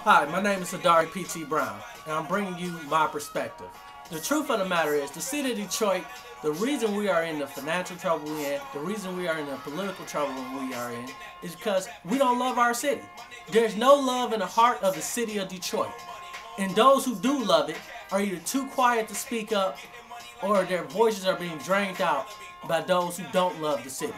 Hi, my name is Hadari P.T. Brown, and I'm bringing you my perspective. The truth of the matter is, the city of Detroit, the reason we are in the financial trouble we're in, the reason we are in the political trouble we are in, is because we don't love our city. There's no love in the heart of the city of Detroit. And those who do love it are either too quiet to speak up, or their voices are being drained out by those who don't love the city.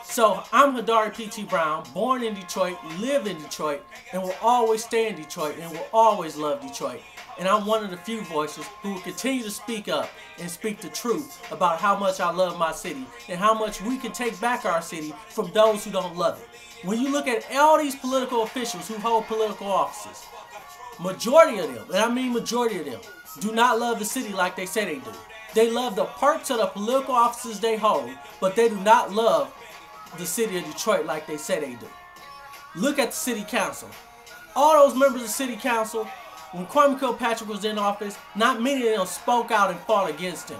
So I'm Hadari P.T. Brown, born in Detroit, live in Detroit, and will always stay in Detroit and will always love Detroit. And I'm one of the few voices who will continue to speak up and speak the truth about how much I love my city and how much we can take back our city from those who don't love it. When you look at all these political officials who hold political offices, majority of them, and I mean majority of them, do not love the city like they say they do. They love the perks of the political offices they hold, but they do not love the city of Detroit like they say they do. Look at the city council. All those members of city council, when Kwame Kilpatrick was in office, not many of them spoke out and fought against him.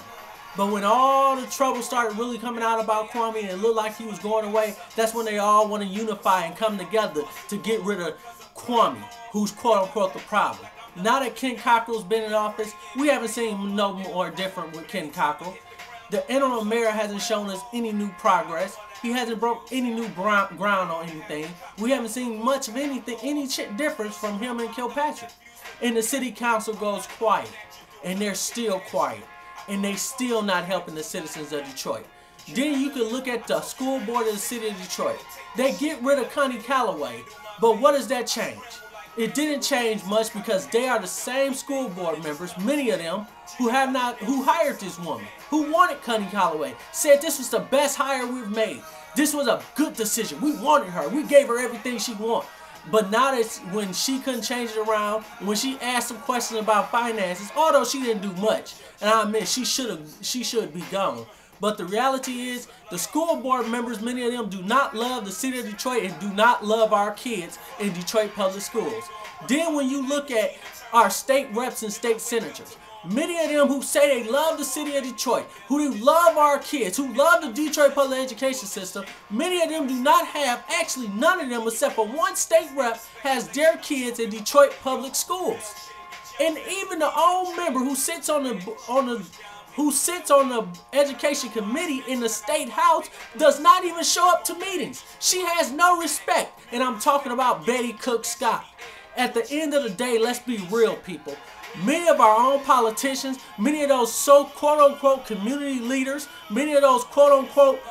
But when all the trouble started really coming out about Kwame and it looked like he was going away, that's when they all want to unify and come together to get rid of Kwame, who's quote-unquote the problem. Now that Ken Cockrell's been in office, we haven't seen no more different with Ken Cockrell. The interim mayor hasn't shown us any new progress. He hasn't broke any new ground on anything. We haven't seen much of anything, any difference from him and Kilpatrick. And the city council goes quiet, and they're still quiet, and they still not helping the citizens of Detroit. Then you can look at the school board of the city of Detroit. They get rid of Connie Calloway, but what does that change? It didn't change much because they are the same school board members, many of them, who hired this woman, who wanted Connie Calloway, said this was the best hire we've made. This was a good decision. We wanted her. We gave her everything she wanted. But now that when she couldn't change it around, when she asked some questions about finances, although she didn't do much, and I admit she should be gone. But the reality is, the school board members, many of them do not love the city of Detroit and do not love our kids in Detroit public schools. Then when you look at our state reps and state senators, many of them who say they love the city of Detroit, who love our kids, who love the Detroit public education system, many of them do not have, actually none of them except for one state rep has their kids in Detroit public schools. And even the old member who sits on the education committee in the state house does not even show up to meetings. She has no respect. And I'm talking about Betty Cook Scott. At the end of the day, let's be real, people. Many of our own politicians, many of those quote-unquote community leaders, many of those quote-unquote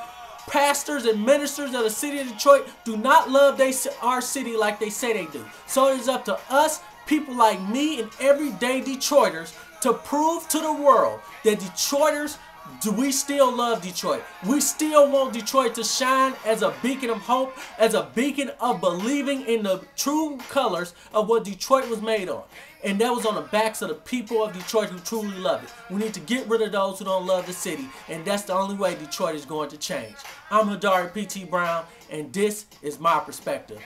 pastors and ministers of the city of Detroit do not love our city like they say they do. So it is up to us, people like me and everyday Detroiters, to prove to the world that Detroiters, we still love Detroit. We still want Detroit to shine as a beacon of hope, as a beacon of believing in the true colors of what Detroit was made on. And that was on the backs of the people of Detroit who truly love it. We need to get rid of those who don't love the city, and that's the only way Detroit is going to change. I'm Hadari P.T. Brown, and this is my perspective.